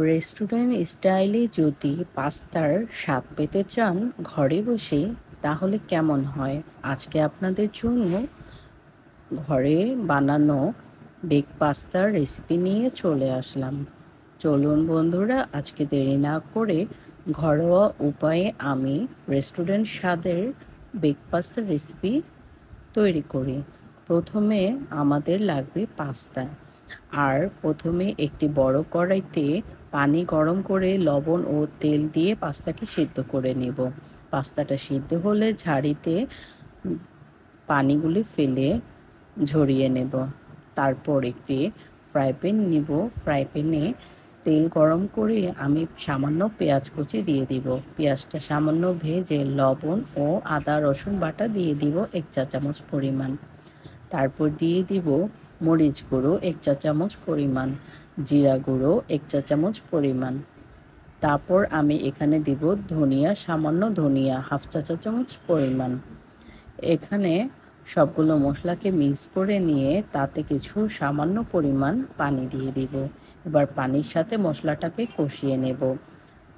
Restaurant স্টাইলে যদি পাস্তার স্বাদ পেতে চান ঘরে বসে, তাহলে কেমন হয়? আজকে আপনাদের জন্য ঘরে বানানো বেক পাস্তার রেসিপি নিয়ে চলে আসলাম। চলুন বন্ধুরা, আজকে দেরি না করে ঘরোয়া উপায়ে আমি রেস্টুরেন্ট স্বাদের বেক পাস্তার রেসিপি তৈরি করি। প্রথমে আমাদের লাগবে পাস্তা। আর প্রথমে একটি বড় কড়াইতে পানি গরম করে লবণ ও তেল দিয়ে পাস্তাকে সিদ্ধ করে নেব। পাস্তাটা সিদ্ধ হলে ঝাড়িতে পানিগুলি ফেলে ঝরিয়ে নেব। তারপর একটি ফ্রাই প্যান নিব। ফ্রাই প্যানে তেল গরম করে আমি সামান্য পেঁয়াজ কুচি দিয়ে দিব। পেঁয়াজটা সামান্য ভেজে লবণ ও আদা রসুন বাটা দিয়ে দিব 1 চা চামচ পরিমাণ। তারপর দিয়ে দিব মরিচ গুঁড়ো 1 চা চামচ পরিমাণ, জিরা গুঁড়ো 1 চা চামচ পরিমাণ। তারপর আমি এখানে দিব ধনিয়া, সামান্য ধনিয়া 1/2 চা চামচ পরিমাণ। এখানে সবগুলো মশলাকে মিক্স করে নিয়ে তাতে কিছু সামান্য পরিমাণ পানি দিয়ে দিব। এবার পানির সাথে মশলাটাকে কষিয়ে নেব।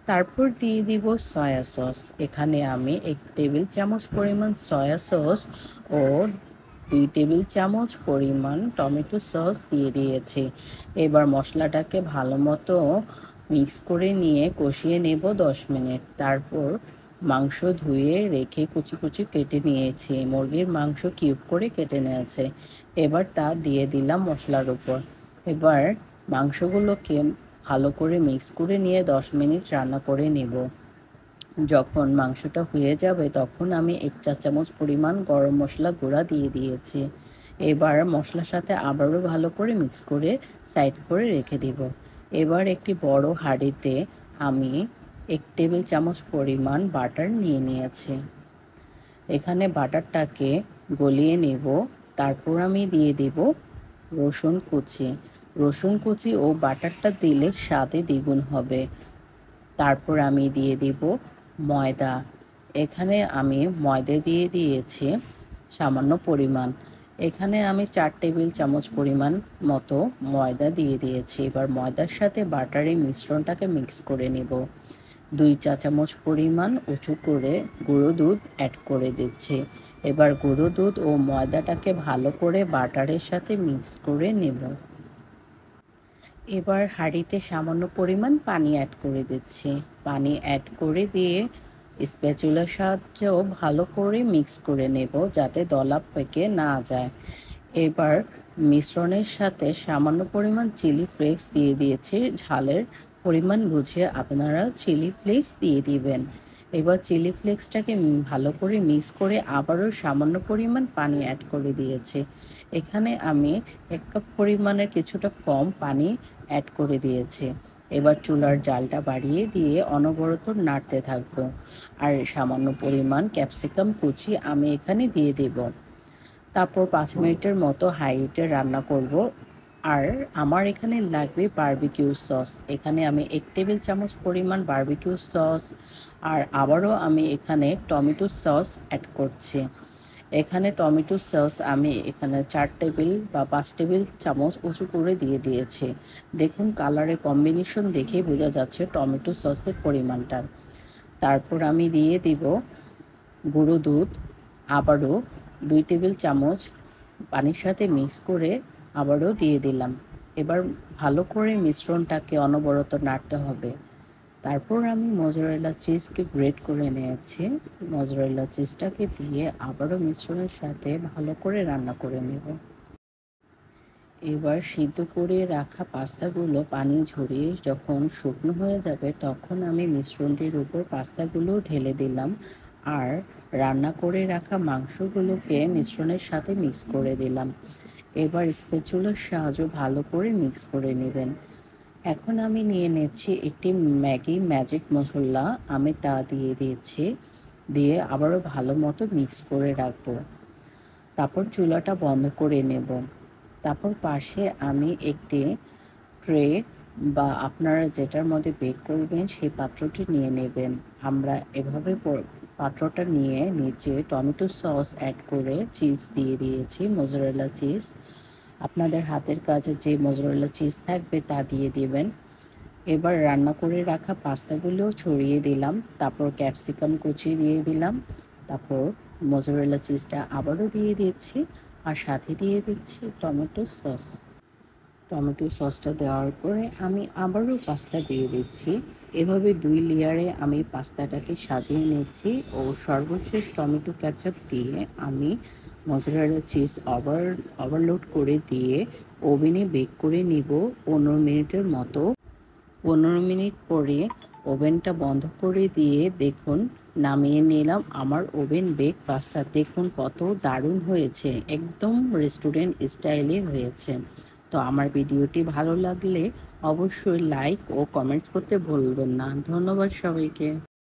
তারপর দিয়ে দিব সয়া সস। এখানে আমি 1 টেবিল চামচ পরিমাণ সয়া সস ও 2 টেবিল চামচ পরিমাণ টমেটো সস দিয়ে দিয়েছি। এবার মশলাটাকে ভালো মতো মিক্স করে নিয়ে কষিয়ে নেব 10 মিনিট। তারপর মাংস ধুয়ে রেখে কুচি কুচি কেটে নিয়েছি। মুরগির মাংস কিউব করে কেটে নিয়েছে। এবার তা দিয়ে দিলাম মশলার উপর। এবার মাংসগুলোকে ভালো করে মিক্স করে নিয়ে 10 মিনিট রান্না করে নেব। যখন মাংসটা হয়ে যাবে তখন আমি 1 চা চামচ পরিমাণ গরম মশলা গুঁড়া দিয়ে দিয়েছি। এবার মশলার সাথে আবারও ভালো করে মিক্স করে সাইড করে রেখে দিব। এবার একটি বড় হাঁড়িতে আমি 1 টেবিল চামচ পরিমাণ বাটার নিয়ে নিয়েছি। এখানে বাটারটাকে গলিয়ে নেব। তারপর আমি দিয়ে দিব রসুন কুচি। রসুন কুচি ও বাটারটা দিলে স্বাদে দ্বিগুণ হবে। তারপর আমি দিয়ে দিব ময়দা। এখানে আমি ময়দা দিয়ে দিয়েছি সামান্য পরিমাণ। এখানে আমি 4 টেবিল চামচ পরিমাণ মতো ময়দা দিয়ে দিয়েছি। এবার ময়দার সাথে বাটারের মিশ্রণটাকে মিক্স করে নেব। 2 চা চামচ পরিমাণ উঁচু করে গুঁড়ো দুধ অ্যাড করে দিচ্ছি। এবার গুঁড়ো দুধ ও ময়দাটাকে ভালো করে বাটারের সাথে মিক্স করে নেব। এবার হাঁড়িতে সামান্য পরিমাণ পানি অ্যাড করে দিচ্ছি। পানি অ্যাড করে দিয়ে স্প্যাচুলার সাহায্যেও ভালো করে মিক্স করে নেব যাতে দলা পেকে না যায়। এবার মিশ্রণের সাথে সামান্য পরিমাণ চিলি ফ্লেক্স দিয়ে দিয়েছি। ঝালের পরিমাণ বুঝে আপনারা চিলি ফ্লেক্স দিয়ে দিবেন। এবার চিলি ফ্লেক্সটাকে ভালো করে মিক্স করে আবারও সামান্য পরিমাণ পানি অ্যাড করে দিয়েছি। এখানে আমি 1 কাপ পরিমাণের কিছুটা কম পানি অ্যাড করে দিয়েছি। এবার চুলার জালটা বাড়িয়ে দিয়ে অনবরত নাড়তে থাকবো। আর সামান্য পরিমাণ ক্যাপসিকাম কুচি আমি এখানে দিয়ে দেব। তারপর 5 মিনিটের মতো হাই হিটে রান্না করব। আর আমার এখানে লাগবে বারবিকিউ সস। এখানে আমি 1 টেবিল চামচ পরিমাণ বারবিকিউ সস আর আবারও আমি এখানে টমেটো সস অ্যাড করছি। এখানে টমেটো সস আমি এখানে 4 টেবিল বা 5 টেবিল চামচ উঁচু করে দিয়ে দিয়েছি। দেখুন কালারের কম্বিনেশন দেখেই বোঝা যাচ্ছে টমেটো সসের পরিমাণটা। তারপর আমি দিয়ে দিব গুঁড়ো দুধ। আবারও 2 টেবিল চামচ পানির সাথে মিক্স করে আবারও দিয়ে দিলাম। এবার ভালো করে মিশ্রণটাকে অনবরত নাড়তে হবে। তারপর আমি মজরেলা চিজকে গ্রেট করে নিয়েছি। মজরেলা চিজটাকে দিয়ে আবারও মিশ্রণের সাথে ভালো করে রান্না করে নেব। এবার সিদ্ধ করে রাখা পাস্তাগুলো পানি ঝরিয়ে যখন শুকনো হয়ে যাবে তখন আমি মিশ্রণটির উপর পাস্তাগুলো ঢেলে দিলাম আর রান্না করে রাখা মাংসগুলোকে মিশ্রণের সাথে মিক্স করে দিলাম। এবার স্প্যাচুলার সাহায্যে ভালো করে মিক্স করে নেবেন। এখন আমি নিয়ে নিচ্ছি একটি ম্যাগি ম্যাজিক মশলা। আমি তা দিয়ে দিচ্ছি। দিয়ে আবারও ভালো মতো মিক্স করে রাখবো। তারপর চুলাটা বন্ধ করে নেব। তারপর পাশে আমি একটি ট্রে বা আপনারা যেটার মধ্যে বেক করবেন সেই পাত্রটি নিয়ে নেবেন। আমরা এভাবে পাত্রটা নিয়ে নিচে টমেটো সস অ্যাড করে চিজ দিয়ে দিয়েছি, মোজারেলা চিজ। আপনাদের হাতের কাছে যে মোজারেলা চিজ থাকবে তা দিয়ে দিবেন। এবার রান্না করে রাখা পাস্তাগুলো ছড়িয়ে দিলাম, তারপর ক্যাপসিকাম কুচি দিয়ে দিলাম, তারপর মোজারেলা চিজটা আবারও দিয়ে দিচ্ছি, আর সাথে দিয়ে দিচ্ছি টমেটো সস। টমেটো সসটা দেওয়ার পরে আমি আবারও পাস্তা দিয়ে দিচ্ছি। এভাবে 2 লেয়ারে আমি পাস্তাটাকে সাজিয়ে নিচ্ছি ও সর্বশেষ টমেটো কেচাপ দিয়ে আমি মোজারেলা চিজ ওভারলোড করে দিয়ে ওভেনে বেক করে নিব 15 মিনিটের মতো। 15 মিনিট পরে ওভেনটা বন্ধ করে দিয়ে দেখুন নামিয়ে নিলাম আমার ওভেন বেক পাস্তা। দেখুন কত দারুণ হয়েছে, একদম রেস্টুরেন্ট স্টাইলে হয়েছে। তো আমার ভিডিওটি ভালো লাগলে অবশ্যই লাইক ও কমেন্টস করতে ভুলবেন না। ধন্যবাদ সবাইকে।